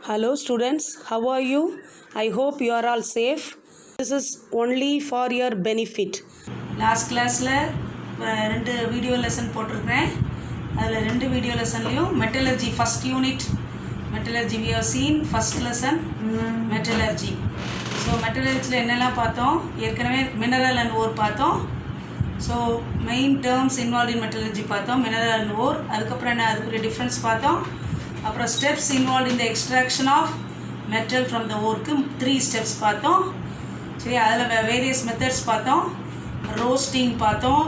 Hello students, how are you? I hope you are all safe. This is only for your benefit. Last classல ரெண்டு video lesson போட்டிருக்கிறேன். அதில் ரெண்டு video லெசன்லையும் metallurgy first unit metallurgy we have seen first lesson metallurgy. So மெட்டலர்ஜியில் என்னெல்லாம் பார்த்தோம்? ஏற்கனவே mineral and ore பார்த்தோம். So main terms involve in metallurgy பார்த்தோம், மினரல் அண்ட் ஓர். அதுக்கப்புறம் என்ன அதுக்குரிய டிஃப்ரென்ஸ் பார்த்தோம். அப்புறம் steps involve in the extraction of metal from the ஓருக்கு 3 ஸ்டெப்ஸ் பார்த்தோம். சரி, அதில் வேரியஸ் மெத்தட்ஸ் பார்த்தோம். ரோஸ்டிங் பார்த்தோம்,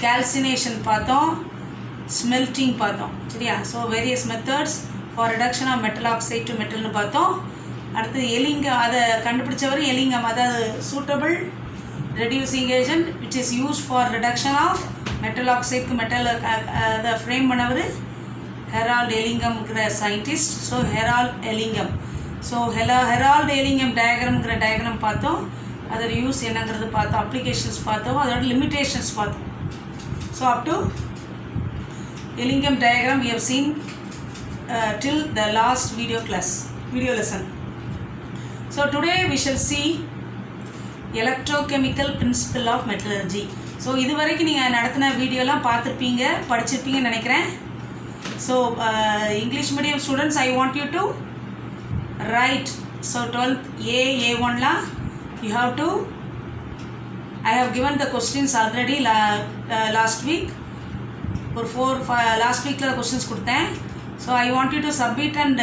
கால்சினேஷன் பார்த்தோம், ஸ்மெல்ட்டிங் பார்த்தோம். சரியா? So various methods for reduction of metal oxide to மெட்டல்னு பார்த்தோம். அடுத்து எலிங்கம், அதை கண்டுபிடிச்சவர் எலிங்கம், அதாவது suitable reducing agent which is use for reduction of metal ஆக்சைடுக்கு மெட்டல் அதை ஃப்ரேம் பண்ணவர் ஹெரால்ட் எலிங்கம்ங்கிற scientist. So Harold Ellingham. So Harold Ellingham டயக்ராம்ங்கிற டயக்ராம் பார்த்தோம், அதோட யூஸ் என்னங்கிறது பார்த்தோம், அப்ளிகேஷன்ஸ் பார்த்தோம், அதோட லிமிட்டேஷன்ஸ் பார்த்தோம். So up to Ellingham diagram we have seen till the last video lesson. So today we shall see electrochemical principle of metallurgy. So இது வரைக்கும் நீங்கள் நடத்தின வீடியோலாம் பார்த்துருப்பீங்க, படிச்சிருப்பீங்கன்னு நினைக்கிறேன். So English medium students, I want you to write. So 12th A1 la you have to, I have given the questions already last week or 4 last week la questions கொடுத்தேன். So I want you to submit and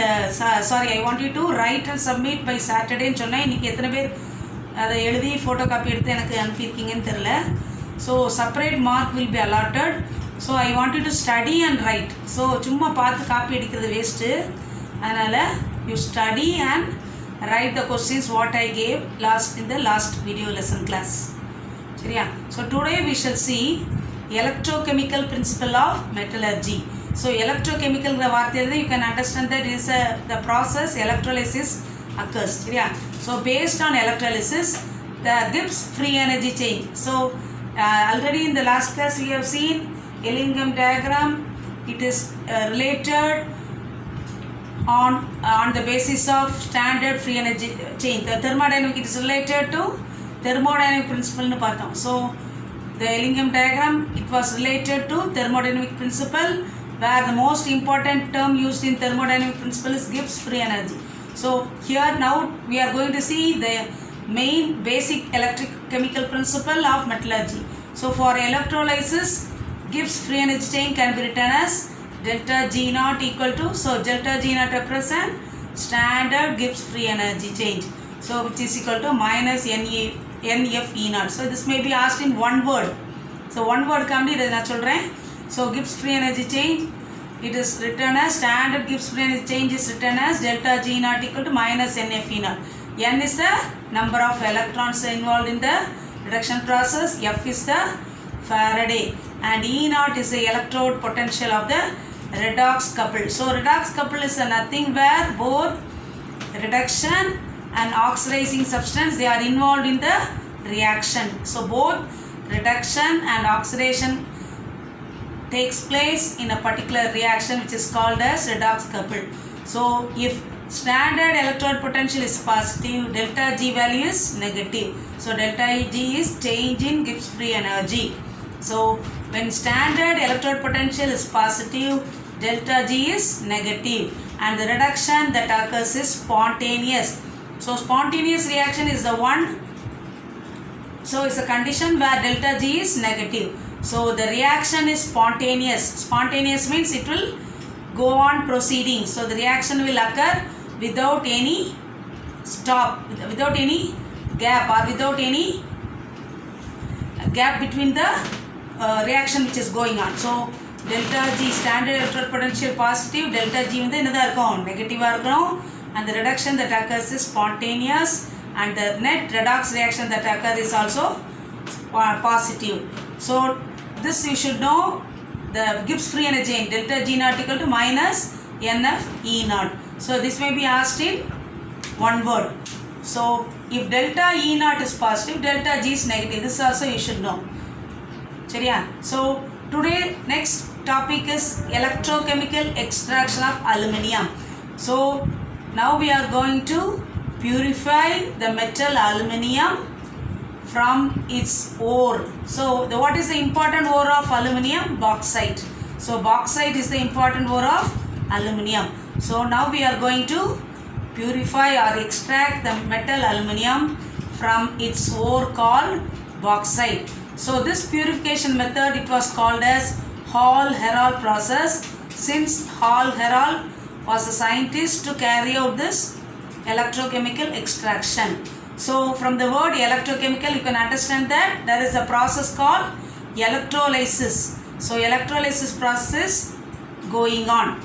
I want you to write and submit by Saturday ன்னு சொன்னேன். இன்னைக்கு எத்தனை பேர் அதை எழுதி photo copy எடுத்து எனக்கு அனுப்பியிருக்கீங்கன்னு தெரியல. So separate mark will be allotted. So I want you to study and write. So சும்மா பார்த்து காப்பி அடிக்கிறது வேஸ்ட்டு. அதனால் you study and write the questions what I gave in the last video lesson class. சரியா? So today we shall see electrochemical principle of metallurgy. So எலக்ட்ரோகெமிக்கல்ங்கிற வார்த்தையிலிருந்து you can understand that is the process electrolysis occurs. சரியா? So based on electrolysis the Gibbs free energy change. So already in the last class we have seen Ellingham diagram. It is related on the basis of standard free energy change. The thermodynamic, it is related to thermodynamic principle nu paathom. So the Ellingham diagram, it was related to thermodynamic principle, where the most important term used in thermodynamic principle is Gibbs free energy. So here now we are going to see the main basic electrochemical principle of metallurgy. So for electrolysis, Gibbs free energy change can be written as delta G naught equal to, so delta G naught represent standard Gibbs free energy change, so which is equal to minus NF E naught. So this may be asked in one word. So one word kamdi idu na solren. So Gibbs free energy change, it is written as standard Gibbs free energy change is written as delta G naught equal to minus NF E naught. N is the number of electrons involved in the reduction process, F is the Faraday, and E naught is the electrode potential of the redox couple. So redox couple is nothing where both reduction and oxidizing substance, they are involved in the reaction. So both reduction and oxidation takes place in a particular reaction which is called as redox couple. So if standard electrode potential is positive, delta G value is negative. So delta G is change in Gibbs free energy. So when standard electrode potential is positive, delta G is negative, and the reduction that occurs is spontaneous. So spontaneous reaction is the one, so it's a condition where delta G is negative. So the reaction is spontaneous. Spontaneous means it will go on proceeding. So the reaction will occur without any stop, without any gap, or without any gap between the reaction which is going on. So delta G, standard electrode potential positive, delta G வந்து என்னதா இருக்கும், நெகட்டிவாக இருக்கணும், and the reduction that occurs is spontaneous, and the net redox reaction that occurs is also positive. So this you should know, the Gibbs free energy in delta G naught equal to minus NF E naught. So this may be asked in one word. So if delta E naught is positive, delta G is negative, this also you should know. சரியா? So today next topic is electrochemical extraction of aluminium. So Now we are going to purify the metal aluminium from its ore. So what is the important ore of aluminium? Bauxite. So bauxite is the important ore of aluminium. So now we are going to purify or extract the metal aluminium from its ore called bauxite. So this purification method, it was called as Hall-Héroult process, since Hall-Héroult was a scientist to carry out this electrochemical extraction. So from the word electrochemical, you can understand that there is a process called electrolysis. So electrolysis process going on.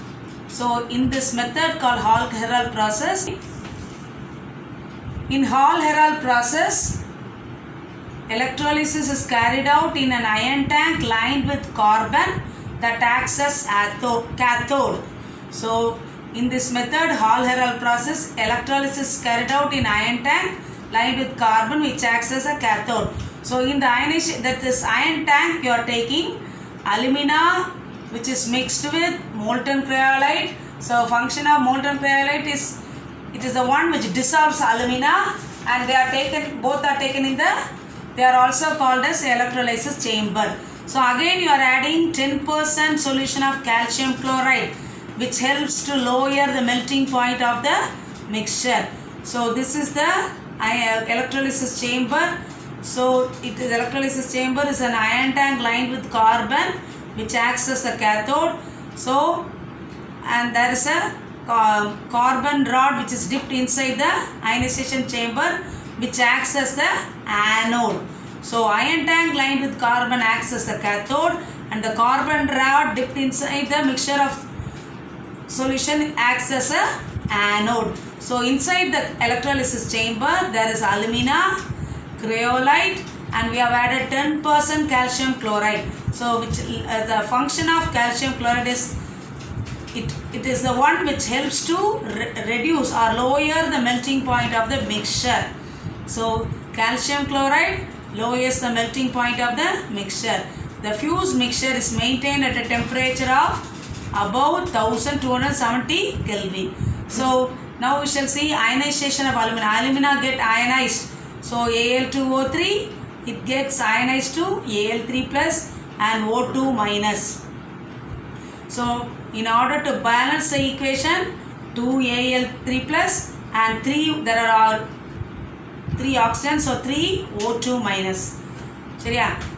So in this method called Hall-Héroult process, in Hall-Héroult process, electrolysis is carried out in an iron tank lined with carbon that acts as cathode. So in this method, Hall-Héroult process, electrolysis is carried out in iron tank lined with carbon which acts as a cathode. So in the ionization, that this iron tank, you are taking alumina which is mixed with molten cryolite. So function of molten cryolite is, it is the one which dissolves alumina, and they are taken, both are taken in the, they are also called as electrolysis chamber. So again you are adding 10% solution of calcium chloride which helps to lower the melting point of the mixture. So this is the electrolysis chamber. So it is electrolysis chamber is an iron tank lined with carbon which acts as a cathode. So and there is a carbon rod which is dipped inside the ionization chamber which acts as the anode. So iron tank lined with carbon acts as the cathode, and the carbon rod dipped inside the mixture of solution acts as a anode. So inside the electrolysis chamber there is alumina, cryolite, and we have added 10% calcium chloride. So which the function of calcium chloride is, it is the one which helps to reduce or lower the melting point of the mixture. So calcium chloride lowers the melting point of the mixture. The fused mixture is maintained at a temperature of about 1270 Kelvin. So now we shall see ionization of alumina. Alumina get ionized. So Al2O3, it gets ionized to Al3 plus and O2 minus. So in order to balance the equation, 2Al3 plus and 3, there are 3 oxygens, so 3 O2 minus.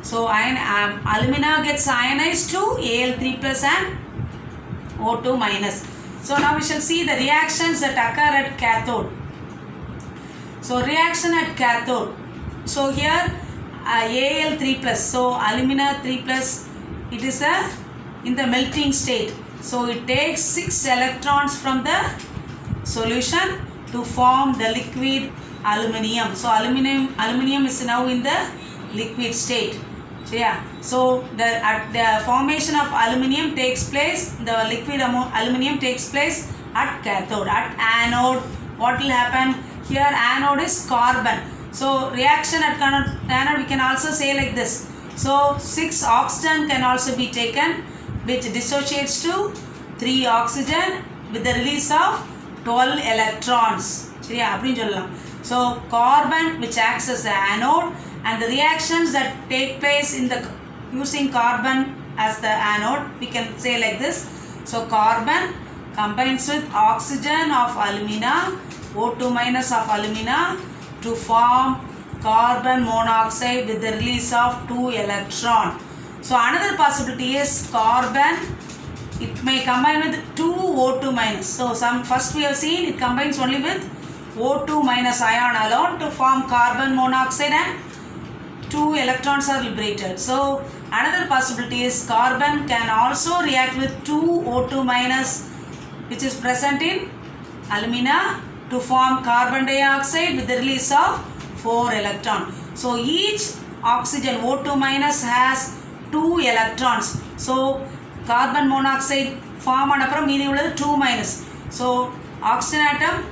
So alumina gets ionized to Al3 plus and O2 minus. So now we shall see the reactions that occur at cathode. So reaction at cathode. So here Al3 plus, so alumina 3 plus, it is in the melting state. So it takes 6 electrons from the solution to form the liquid aluminium. So aluminium is now in the liquid state. So the formation of aluminium takes place, the liquid aluminium takes place at cathode. At anode, what will happen? Here anode is carbon. So reaction at anode we can also say like this. So 6 oxygen can also be taken, which dissociates to 3 oxygen with the release of 12 electrons. So carbon which acts as the anode, and the reactions that take place in the using carbon as the anode, we can say like this. So carbon combines with oxygen of alumina, O2 minus of alumina, to form carbon monoxide with the release of 2 electrons. So another possibility is carbon, it may combine with 2 O2 minus. So first we have seen it combines only with O2 minus ion alone to form carbon monoxide, and 2 electrons are liberated. So another possibility is carbon can also react with 2 O2 minus which is present in alumina to form carbon dioxide with the release of 4 electrons. So each oxygen O2 minus has 2 electrons. So carbon monoxide form anapram meaning 2 minus. So oxygen atom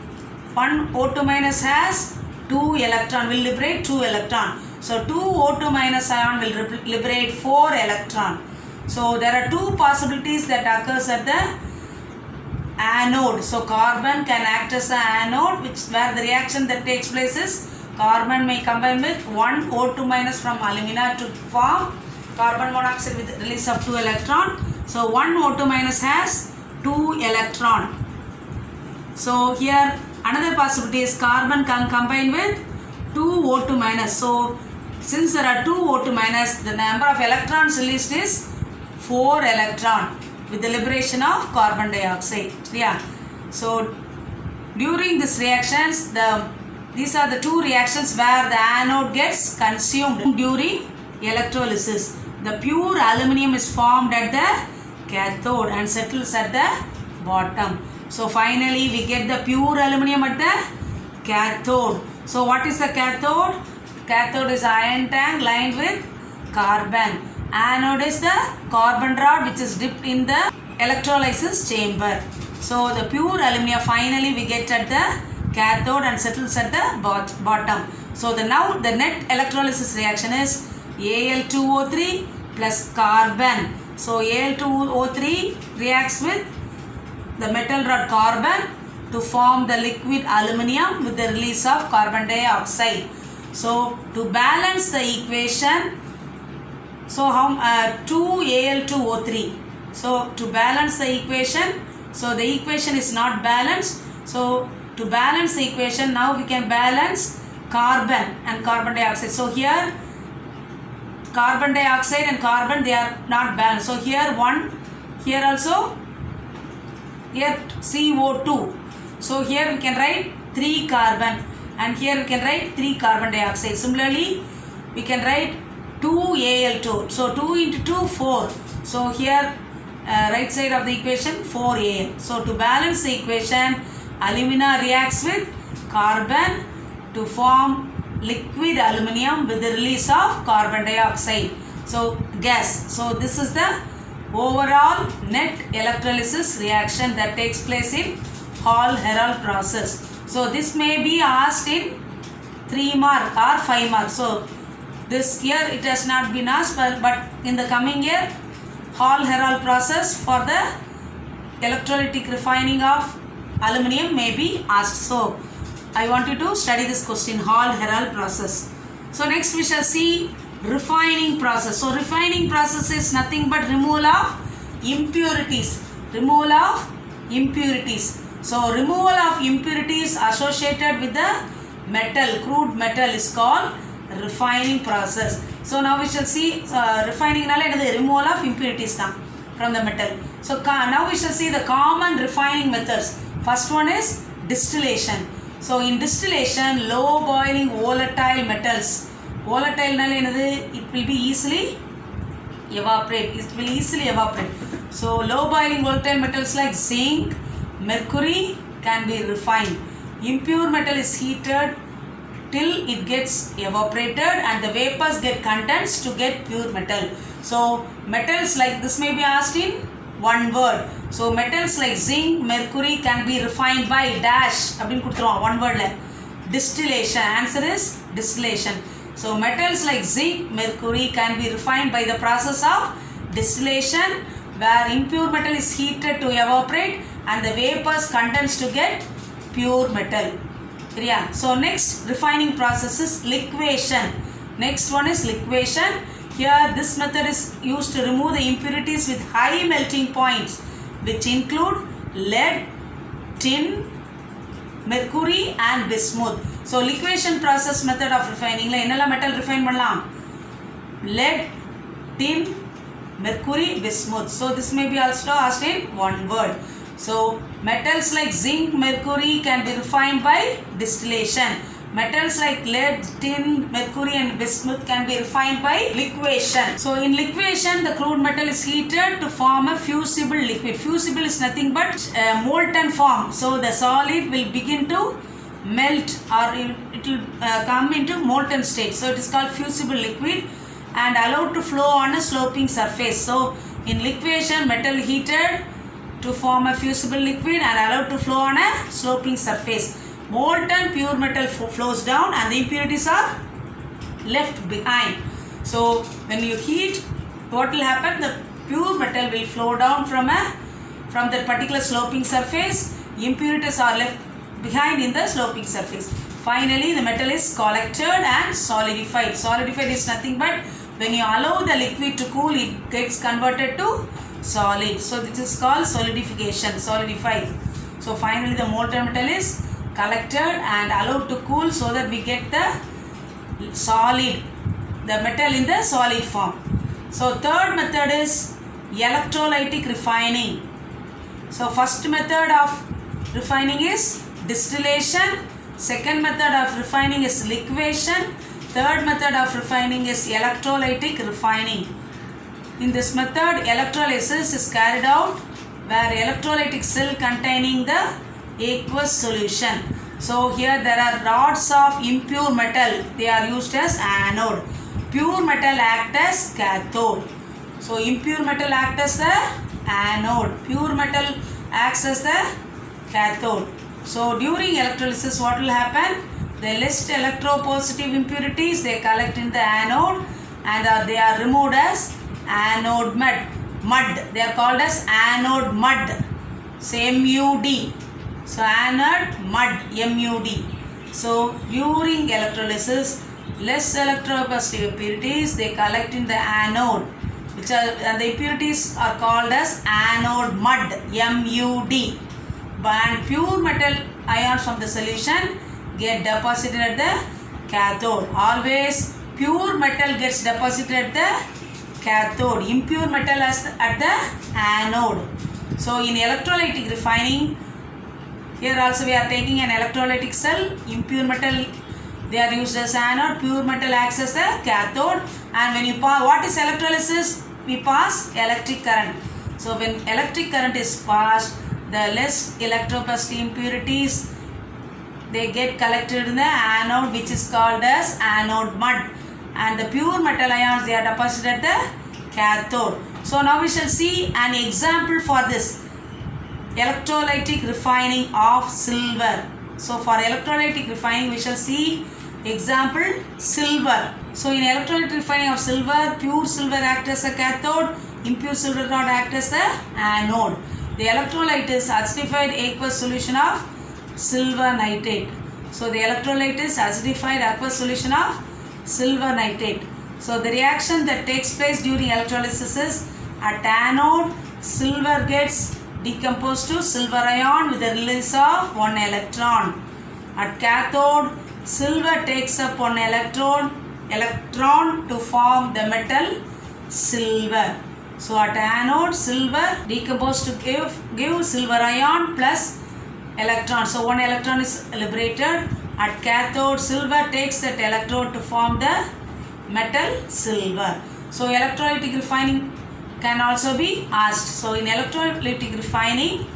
1 O2 minus has 2 electron, will liberate 2 electron. So 2 O2 minus ion will liberate 4 electron. So there are 2 possibilities that occurs at the anode. So carbon can act as an anode, where the reaction that takes place is carbon may combine with one O2 minus from alumina to form carbon monoxide with release of 2 electron. So one O2 minus has 2 electron. So here another possibility is carbon can combine with 2 O2 minus. So since there are 2 O2 minus, the number of electrons released is 4 electron with the liberation of carbon dioxide. Yeah. So during these reactions, these are the two reactions where the anode gets consumed during electrolysis. The pure aluminium is formed at the cathode and settles at the bottom. So finally we get the pure aluminium at the cathode. So what is the cathode? Cathode is iron tank lined with carbon. Anode is the carbon rod which is dipped in the electrolysis chamber. So the pure aluminium finally we get at the cathode and settles at the bottom. So now the net electrolysis reaction is Al2O3 plus carbon. So Al2O3 reacts with the metal rod carbon to form the liquid aluminium with the release of carbon dioxide. So to balance the equation, so 2Al2O3. So to balance the equation, so the equation is not balanced. So to balance the equation, now we can balance carbon and carbon dioxide. So here carbon dioxide and carbon, they are not balanced. So here also here CO2. So here we can write 3 carbon and here we can write 3 carbon dioxide. Similarly, we can write 2Al2. So 2 into 2, 4. So here right side of the equation 4Al. So to balance the equation, alumina reacts with carbon to form liquid aluminium with the release of carbon dioxide. So gas. So this is the overall net electrolysis reaction that takes place in Hall-Héroult process. So this may be asked in 3 mark or 5 mark. So this year it has not been asked, but in the coming year Hall-Héroult process for the electrolytic refining of aluminium may be asked. So I want you to study this question, Hall-Héroult process. So next we shall see refining process. So refining process is nothing but removal of impurities. Removal of impurities. So removal of impurities associated with the metal, crude metal, is called refining process. So now we shall see refining removal of impurities from the metal. So now we shall see the common refining methods. First one is distillation. So in distillation, low boiling volatile metals. Volatile it will be easily evaporate. It will easily evaporate. So low boiling volatile metals like zinc, mercury can be refined. Impure metal is heated till it gets evaporated and the vapors get condensed to get pure metal. So metals like this may be asked in one word. So metals like zinc, mercury can be refined by dash. One word. Distillation. Answer is distillation. So metals like zinc, mercury can be refined by the process of distillation, where impure metal is heated to evaporate and the vapors condense to get pure metal. Yeah. So next refining process is liquation. Next one is liquation. Here this method is used to remove the impurities with high melting points, which include lead, tin, mercury and bismuth. So liquation process method of refining la enna metal refine pannalam? Lead, tin, mercury, bismuth. So this may be also asked in one word. So metals like zinc, mercury can be refined by distillation. Metals like lead, tin, mercury and bismuth can be refined by liquation. So in liquation, the crude metal is heated to form a fusible liquid. Fusible is nothing but molten form. So the solid will begin to melt or it will come into molten state. So it is called fusible liquid and allowed to flow on a sloping surface. So in liquation, metal heated to form a fusible liquid and allowed to flow on a sloping surface. Molten pure metal flows down and the impurities are left behind. So when you heat, what will happen? The pure metal will flow down from from that particular sloping surface, impurities are left behind in the sloping surface. Finally, the metal is collected and solidified. Solidified is nothing but when you allow the liquid to cool, it gets converted to solid. So this is called solidification, solidify. So finally the molten metal is collected and allowed to cool so that we get the solid, the metal in the solid form. So third method is electrolytic refining. So first method of refining is distillation. Second method of refining is liquefaction. Third method of refining is electrolytic refining. In this method, electrolysis is carried out where electrolytic cell containing the aqueous solution. So here there are rods of impure metal. They are used as anode. Pure metal act as cathode. So impure metal act as the anode. Pure metal acts as the cathode. So during electrolysis, what will happen? The less electropositive impurities they collect in the anode and they are removed as anode mud. They are called as anode mud. So MUD. So anode mud, MUD. So during electrolysis, less electropositive impurities they collect in the anode, which are the impurities are called as anode mud, MUD. And pure metal ions from the solution get deposited at the cathode. Always pure metal gets deposited at the cathode, impure metal at the anode. So in electrolytic refining, here also we are taking an electrolytic cell. Impure metal they are used as anode, pure metal acts as a cathode. And when you pass, what is electrolysis? We pass electric current. So when electric current is passed, the less electropositive impurities they get collected in the anode, which is called as anode mud, and the pure metal ions they are deposited at the cathode. So now we shall see an example for this electrolytic refining of silver. So for electrolytic refining we shall see example silver. So in electrolytic refining of silver, pure silver acts as a cathode, impure silver rod act as the anode. The electrolyte is acidified aqueous solution of silver nitrate. So the electrolyte is acidified aqueous solution of silver nitrate. So the reaction that takes place during electrolysis is at anode, silver gets decomposed to silver ion with the release of one electron. At cathode, silver takes up one electron to form the metal silver. So at anode, silver decomposed to give silver ion plus electron. So one electron is liberated. At cathode, silver takes that electrode to form the metal silver. So electrolytic refining can also be asked. So in electrolytic refining,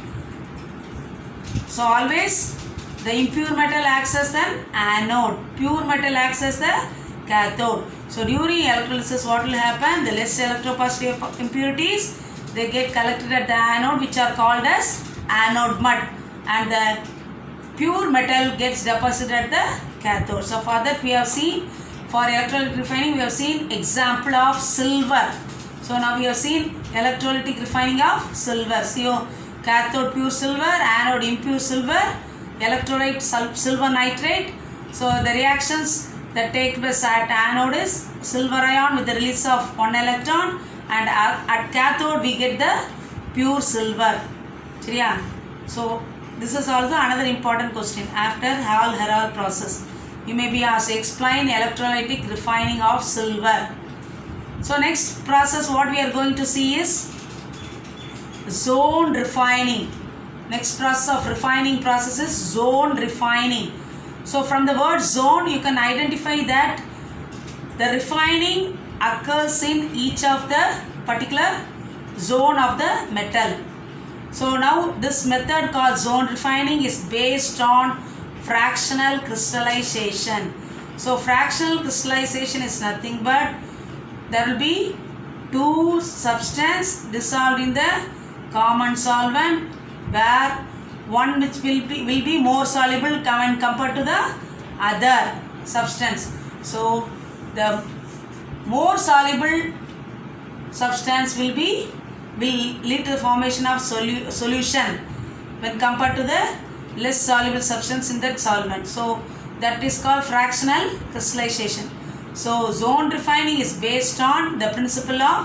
so always the impure metal acts as the anode, pure metal acts as the cathode. So during electrolysis what will happen? The less electropositive impurities they get collected at the anode, which are called as anode mud, and the pure metal gets deposited at the cathode. So for that we have seen, for electrolytic refining we have seen example of silver. So now we have seen electrolytic refining of silver. So cathode pure silver, anode impure silver, electrolyte silver nitrate. So the reactions that take place at anode is silver ion with the release of one electron, and at cathode we get the pure silver. So this is also another important question after Hall-Héroult process. You may be asked, explain electrolytic refining of silver. So next process what we are going to see is zone refining. Next process of refining process is zone refining. So from the word zone you can identify that the refining occurs in each of the particular zone of the metal. So now this method called zone refining is based on fractional crystallization. So fractional crystallization is nothing but there will be two substances dissolved in the common solvent, where one which will be more soluble when compared to the other substance. So the more soluble substance will be will lead to the formation of solution when compared to the less soluble substance in that solvent. So that is called fractional crystallization. So zone refining is based on the principle of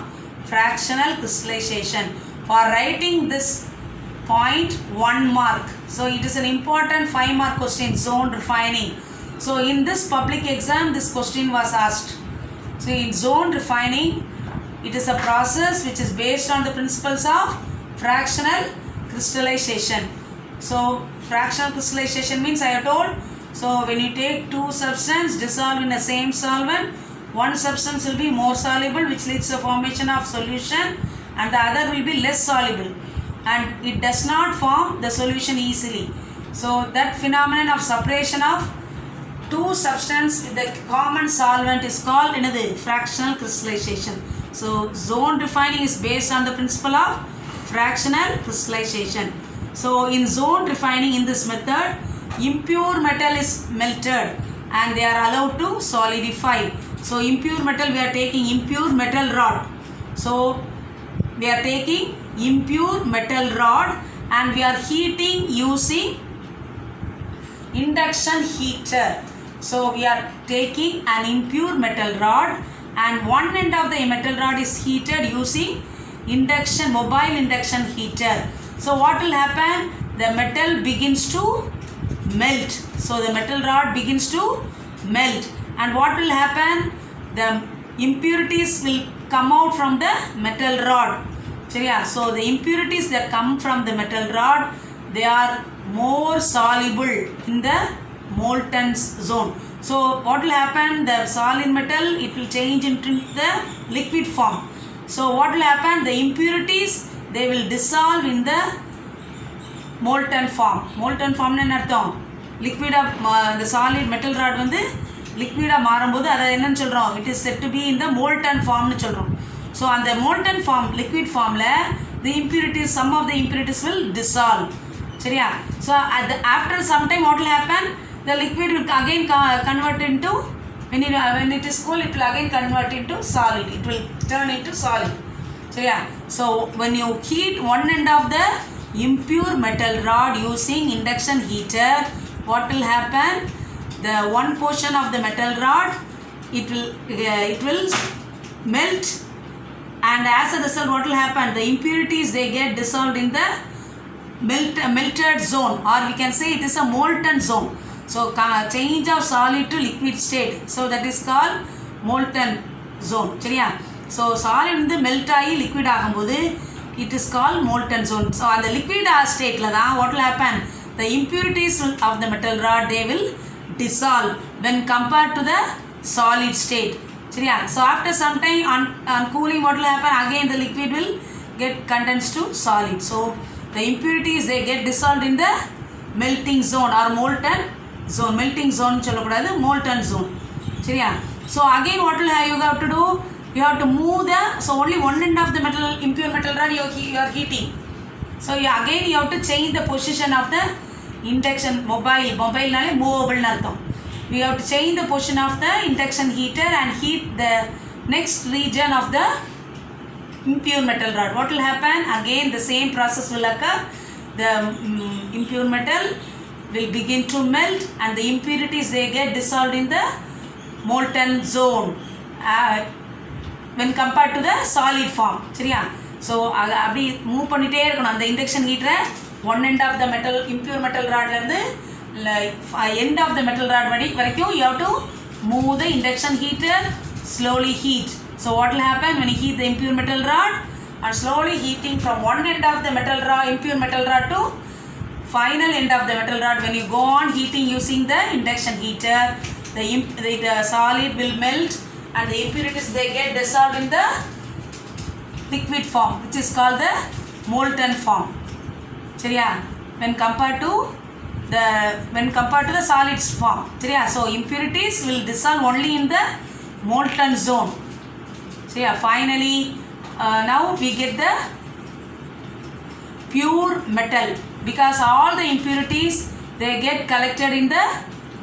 fractional crystallization. For writing this point, 1 mark. So it is an important 5 mark question, zone refining. So in this public exam, this question was asked. So in zone refining, it is a process which is based on the principles of fractional crystallization. So fractional crystallization means I have told. So when you take two substances dissolved in the same solvent, one substance will be more soluble, which leads to the formation of solution, and the other will be less soluble, and it does not form the solution easily. So that phenomenon of separation of two substances with the common solvent is called another fractional crystallization. So zone refining is based on the principle of fractional crystallization. So in zone refining, in this method, impure metal is melted and they are allowed to solidify. So impure metal, we are taking impure metal rod. So we are taking impure metal rod and we are heating using induction heater. So we are taking an impure metal rod and one end of the metal rod is heated using mobile induction heater. So what will happen? The metal begins to melt. So the metal rod begins to melt, and what will happen? The impurities will come out from the metal rod. So the impurities that come from the metal rod, they are more soluble in the molten zone. So what will happen? The solid metal, it will change into the liquid form. So what will happen? The impurities, they will dissolve in the molten form. Molten form என்ன அர்த்தம்? Liquid the solid metal rod வந்து liquid மாறும்போது அதை என்னன்னு சொல்றோம்? It is said to be in the molten form னு சொல்றோம். So on the molten form, liquid formல the impurities, some of the impurities will dissolve. சரியா? So after some time what will happen? The liquid will again convert into, when it is cool, it will again convert into solid. It will turn into solid. So when you heat one end of the impure metal rod using induction heater, what will happen? The one portion of the metal rod, it will melt, and as a result what will happen? The impurities, they get dissolved in the melted zone, or we can say it is a molten zone. So change of solid to liquid state, so that is called molten zone. சரியா? So solid வந்து melt ஆகி liquid ஆகும்போது it is called molten zone. So அந்த liquid stateல தான் what will happen? The impurities of the metal rod, they will dissolve when compared to the solid state. சரியா? So after some time on cooling, what will happen? Again the liquid will get condensed to solid. So the impurities, they get dissolved in the melting zone or molten zone. Melting zone சொல்லக்கூடாது, molten zone. சரியா? So again what will you have to do? You have to move so only one end of the impure metal rod you are heating. So again you have to change the position of the induction mobile நாலே movable னு அர்த்தம். We have to change the position of the induction heater and heat the next region of the impure metal rod. What will happen? Again the same process will occur. The impure metal will begin to melt and the impurities, they get dissolved in the molten zone when compared to the solid form. சரியா? So அப்படி move பண்ணிட்டே இருக்கணும் அந்த induction ஹீட்டரை one end of the impure metal rod இருந்து end of the metal rod வரைக்கும் you have to move the induction heater, slowly heat. So what will happen when you heat the impure metal rod? And slowly heating from one end of the impure metal rod to final end of the metal rod. When you go on heating using the induction heater, the solid will melt and the impurities, they get dissolved in the liquid form, which is called the molten form. சரியா? When compared to the solids form. சரியா? So impurities will dissolve only in the molten zone. சரியா? Finally now we get the pure metal, because all the impurities, they get collected in the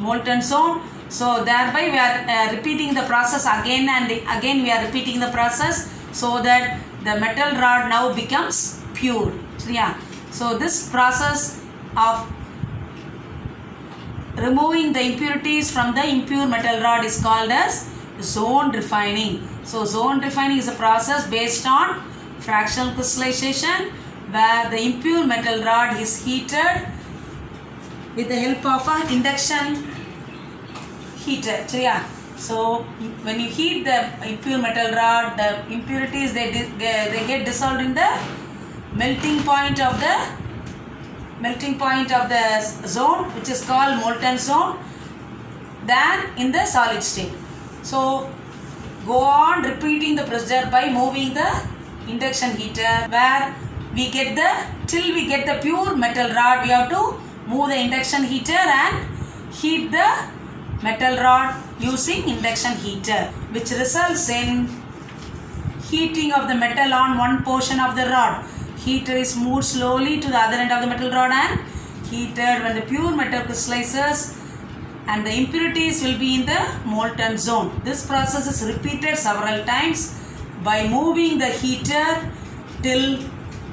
molten zone. So thereby we are repeating the process again and again. We are repeating the process so that the metal rod now becomes pure. Yeah. So this process of removing the impurities from the impure metal rod is called as zone refining. So zone refining is a process based on fractional crystallization where the impure metal rod is heated with the help of an induction heater. So when you heat the impure metal rod, the impurities they get dissolved in the melting point of the zone, which is called molten zone, than in the solid state. So go on repeating the procedure by moving the induction heater where till we get the pure metal rod. We have to move the induction heater and heat the metal rod using induction heater, which results in heating of the metal on one portion of the rod. Heater is moved slowly to the other end of the metal rod and heated when the pure metal crystallizes and the impurities will be in the molten zone. This process is repeated several times by moving the heater till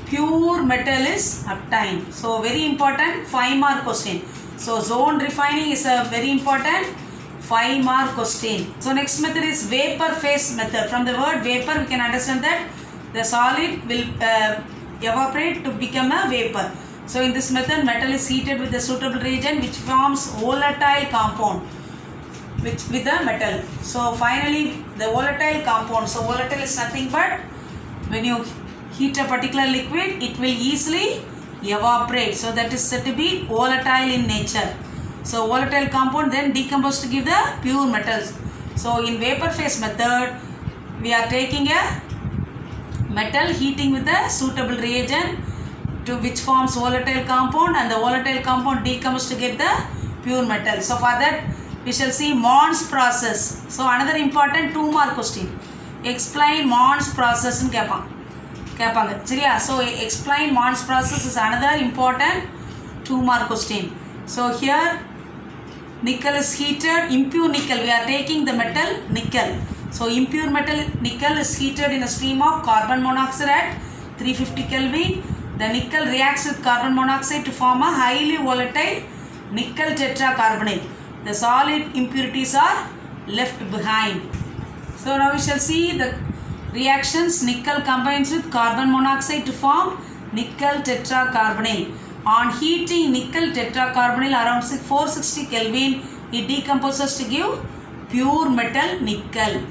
pure metal is obtained. So very important 5-mark question. So zone refining is a very important 5-mark question. So next method is vapor phase method. From the word vapor we can understand that the solid will evaporate to become a vapor. So in this method metal is heated with a suitable reagent which forms volatile compound with the metal. So finally the volatile compound. So volatile is nothing but when you heat a particular liquid it will easily evaporate. So that is said to be volatile in nature. So volatile compound then decompose to give the pure metals. So in vapor phase method we are taking a metal heating with a suitable reagent to which forms volatile compound and the volatile compound decomposes to get the pure metal. So for that we shall see Mond's process. So another important 2-mark question. Explain Mond's process in கேட்பாங்க. So explain Mond's process is another important 2-mark question. So here nickel is heated, impure nickel, we are taking the metal nickel. So impure metal nickel is heated in a stream of carbon monoxide at 350 Kelvin. The nickel reacts with carbon monoxide to form a highly volatile nickel tetracarbonate. The solid impurities are left behind. So now we shall see the reactions. Nickel combines with carbon monoxide to form nickel tetracarbonyl. On heating nickel tetracarbonyl around 460 Kelvin, it decomposes to give pure metal nickel.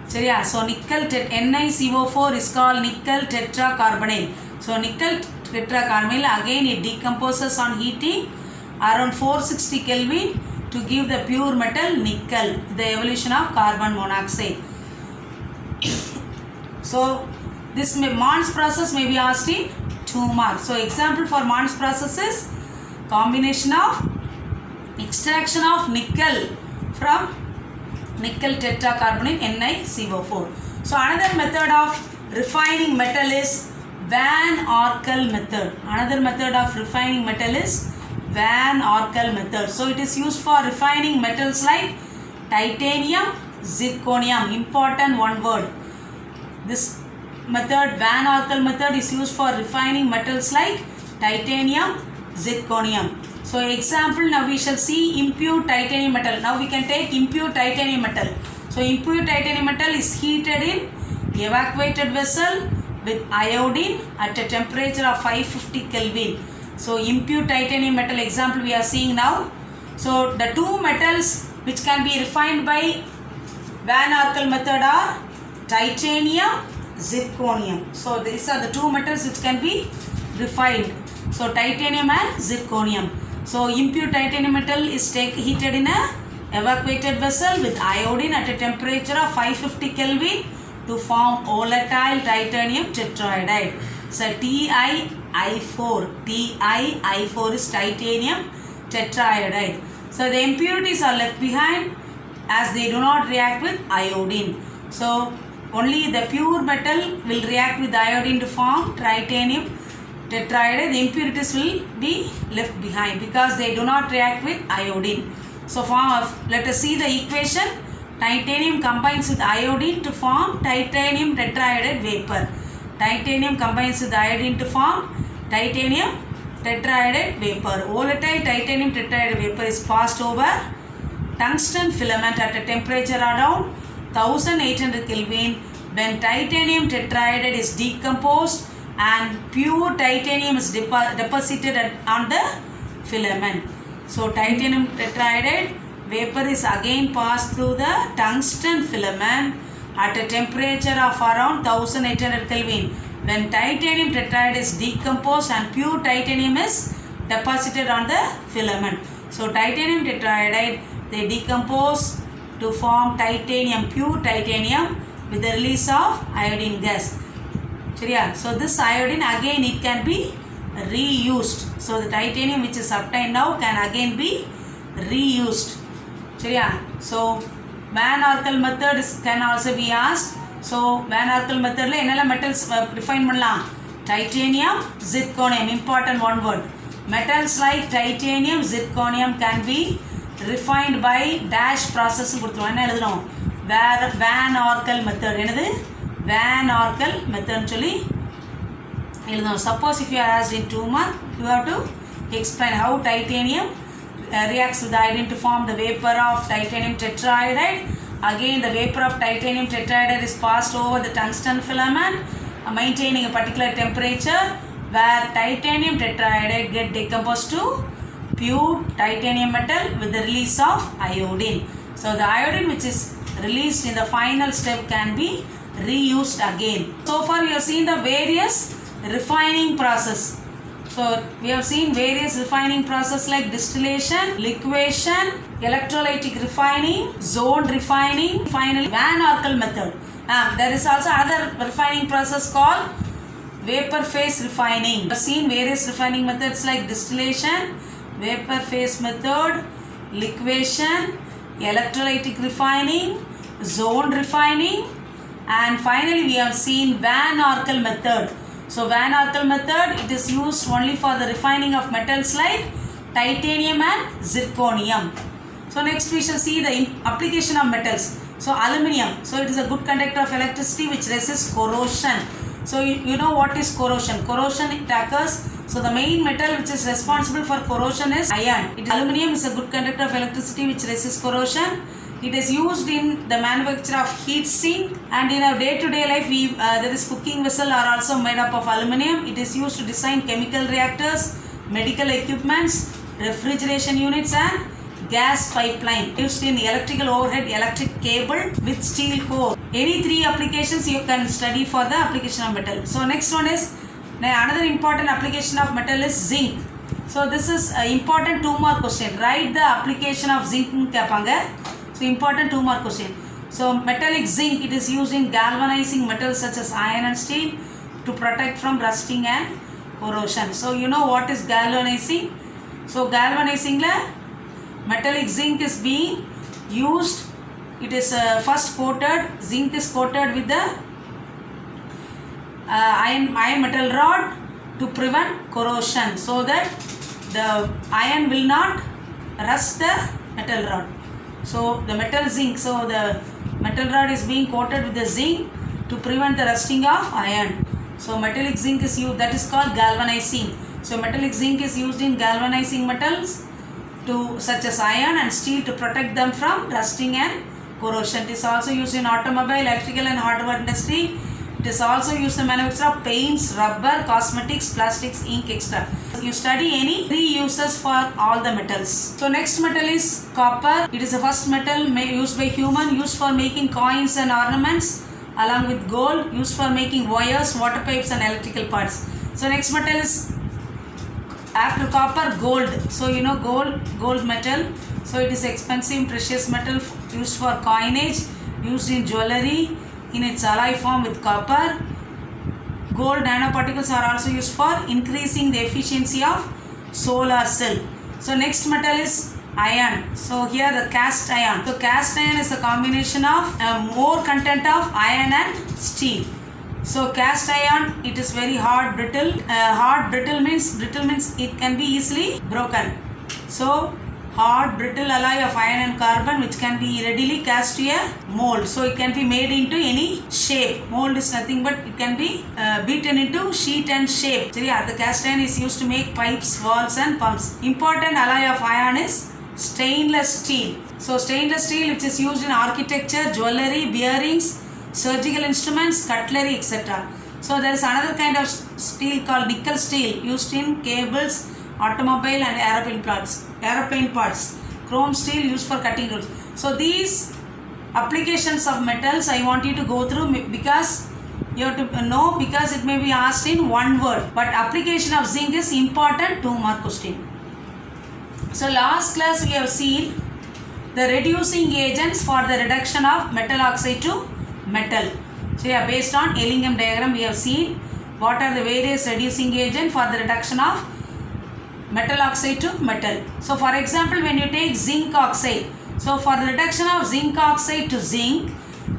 So nickel NiCO4 is called nickel tetracarbonyl. So nickel tetracarbonyl again it decomposes on heating around 460 Kelvin to give the pure metal nickel, the evolution of carbon monoxide. So this Mond's process may be asked in 2 marks. So example for Mond's process is combination of extraction of nickel from nickel tetracarbonate NiCO4. So another method of refining metal is Van Orkel method. Another method of refining metal is Van Orkel method. So it is used for refining metals like titanium, zirconium. Important one word. This method, Van Orkel method, is used for refining metals like titanium, zirconium. So example, now we shall see impure titanium metal. Now we can take impure titanium metal. So impure titanium metal is heated in evacuated vessel with iodine at a temperature of 550 Kelvin. So impure titanium metal example we are seeing now. So the two metals which can be refined by Van Orkel method are titanium, zirconium. So these are the two metals which can be refined. So titanium and zirconium. So impure titanium metal is heated in a evacuated vessel with iodine at a temperature of 550 Kelvin to form volatile titanium tetraiodide. So TiI4 is titanium tetraiodide. So the impurities are left behind as they do not react with iodine. So only the pure metal will react with iodine to form titanium tetraiodide. The impurities will be left behind because they do not react with iodine. So let us see the equation. Titanium combines with iodine to form titanium tetraiodide vapor. titanium combines with iodine to form titanium tetraiodide vapor. Volatile titanium tetraiodide vapor is passed over tungsten filament at a temperature around 1800 Kelvin when titanium tetraiodide is decomposed and pure titanium is deposited on the filament. So titanium tetraiodide vapor is again passed through the tungsten filament at a temperature of around 1800 Kelvin when titanium tetraiodide is decomposed and pure titanium is deposited on the filament. So titanium tetraiodide, they decompose to form titanium, pure titanium with the release of iodine gas. So this iodine again it can be reused. So the titanium which is obtained now can again be reused. So Van Arkel method can also be asked. So Van Arkel method la enala metals refine pannalam? Titanium, zirconium, important one word. Metals like titanium, zirconium can be refined by dash process கொடுத்துருவோம். என்ன எழுதணும்? Van Arkel method. என்னது? Van Arkel method சொல்லி எழுதணும். Suppose if you are asked in 2 marks, you have to explain how titanium reacts with iodine to form the vapor of titanium tetraiodide. Again, the vapor of titanium tetraiodide is passed over the tungsten filament, maintaining a particular temperature where titanium tetraiodide get decomposed to pure titanium metal with the release of iodine. So the iodine which is released in the final step can be reused again. So far we have seen the various refining process. So we have seen various refining process like distillation, liquation, electrolytic refining, zone refining, finally Van Arkel method. There is also other refining process called vapor phase refining. We have seen various refining methods like distillation, vapor phase method, liquation, electrolytic refining, zone refining, and finally we have seen Van Arkel method. So Van Arkel method, it is used only for the refining of metals like titanium and zirconium. So next we shall see the application of metals. So aluminium, so it is a good conductor of electricity which resists corrosion. So you know what is corrosion? Corrosion it occurs. So the main metal which is responsible for corrosion is iron. Aluminium is a good conductor of electricity which resists corrosion. It is used in the manufacture of heat sink, and in our day-to-day life there is cooking vessel are also made up of aluminium. It is used to design chemical reactors, medical equipments, refrigeration units and gas pipeline. Used in electrical overhead electric cable with steel core. Any 3 applications you can study for the application of metal. So next one is another important application of metal is zinc. So this is an important 2 mark question. Write the application of zinc கேட்பாங்க. So important 2 mark question. So metallic zinc, it is used in galvanizing metals such as iron and steel to protect from rusting and corrosion. So you know what is galvanizing? So galvanizing la metallic zinc is being used. It is first coated, zinc is coated with the iron metal rod to prevent corrosion so that the iron will not rust the metal rod. So the metal zinc, so the metal rod is being coated with the zinc to prevent the rusting of iron. So metallic zinc is used, that is called galvanizing. So metallic zinc is used in galvanizing metals to such as iron and steel to protect them from rusting and corrosion. It is also used in automobile, electrical and hardware industry. It is also used in manufacture of paints, rubber, cosmetics, plastics, ink, etc. You study any 3 uses for all the metals. So next metal is copper. It is the first metal used by human, used for making coins and ornaments, along with gold, used for making wires, water pipes and electrical parts. So next metal is after copper, gold. So you know gold metal. So it is expensive precious metal used for coinage, used in jewelry in its alloy form with copper. Gold nanoparticles are also used for increasing the efficiency of solar cell. So next metal is iron. So here the cast iron. So cast iron is a combination of more content of iron and steel. So cast iron, it is very hard, brittle. Brittle means it can be easily broken. So hard brittle alloy of iron and carbon which can be readily cast to a mold. So it can be made into any shape. Mold is nothing but it can be beaten into sheet and shape. So yeah, the cast iron is used to make pipes, valves and pumps. Important alloy of iron is stainless steel. So stainless steel which is used in architecture, jewelry, bearings, surgical instruments, cutlery, etc. So there is another kind of steel called nickel steel used in cables, automobile and aeroplane parts. Chrome steel used for cutting tools. So these applications of metals I want you to go through because you have to know, because it may be asked in one word. But application of zinc is important, 2 mark question. So last class we have seen the reducing agents for the reduction of metal oxide to metal. So yeah, based on Ellingham diagram we have seen what are the various reducing agents for the reduction of metal oxide to metal. So for example, when you take zinc oxide, so for the reduction of zinc oxide to zinc,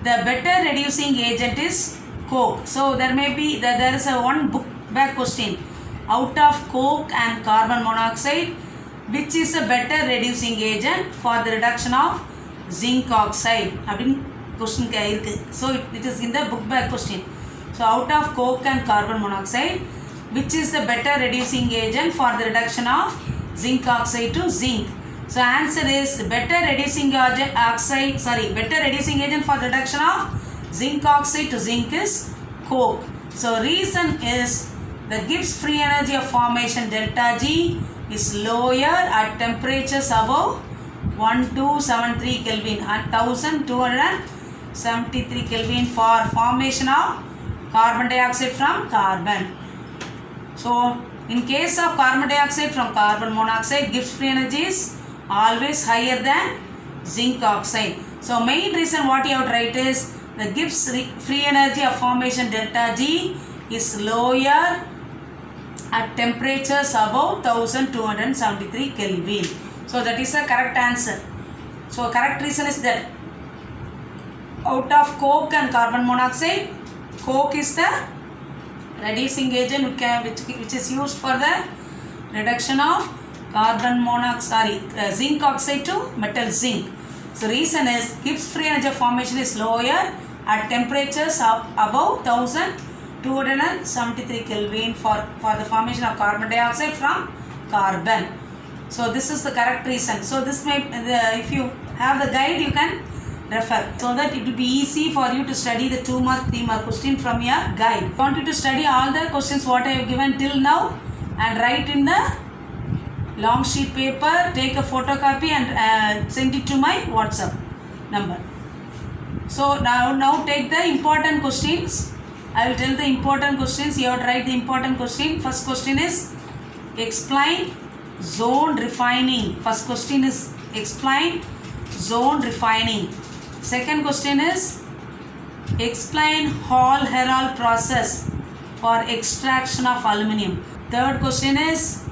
the better reducing agent is coke. So there is a one book back question, out of coke and carbon monoxide, which is a better reducing agent for the reduction of zinc oxide? Question irukku. So it is in the book back question. So out of coke and carbon monoxide, which is the better reducing agent for the reduction of zinc oxide to zinc? So answer is better reducing agent for the reduction of zinc oxide to zinc is coke. So reason is the Gibbs free energy of formation delta G is lower at temperatures above 1273 Kelvin and 1273 Kelvin for formation of carbon dioxide from carbon. So in case of carbon dioxide from carbon monoxide, Gibbs free energy is always higher than zinc oxide. So main reason what you have to write is the Gibbs free energy of formation delta G is lower at temperatures above 1273 Kelvin. So that is the correct answer. So correct reason is that out of coke and carbon monoxide, coke is the reducing agent which is used for the reduction of zinc oxide to metal zinc. So reason is Gibbs free energy of formation is lower at temperatures above 1273 Kelvin for the formation of carbon dioxide from carbon. So this is the correct reason. So this may if you have the guide you can refer, so that it will be easy for you to study the 2 mark 3 mark question from your guide. I want you to study all the questions what I have given till now and write in the long sheet paper, take a photocopy and send it to my WhatsApp number. So now take the important questions. I will tell the important questions. You have to write the important question. First question is explain zone refining. First question is explain zone refining. Second question is explain Hall-Héroult process for extraction of aluminum. Third question is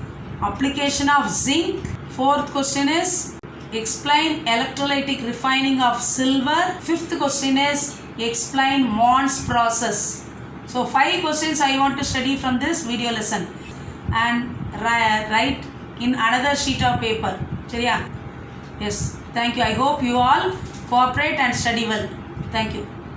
application of zinc. Fourth question is explain electrolytic refining of silver. Fifth question is explain Mons process. So 5 questions I want to study from this video lesson and write in another sheet of paper. Yes, thank you. I hope you all cooperate and study well. Thank you.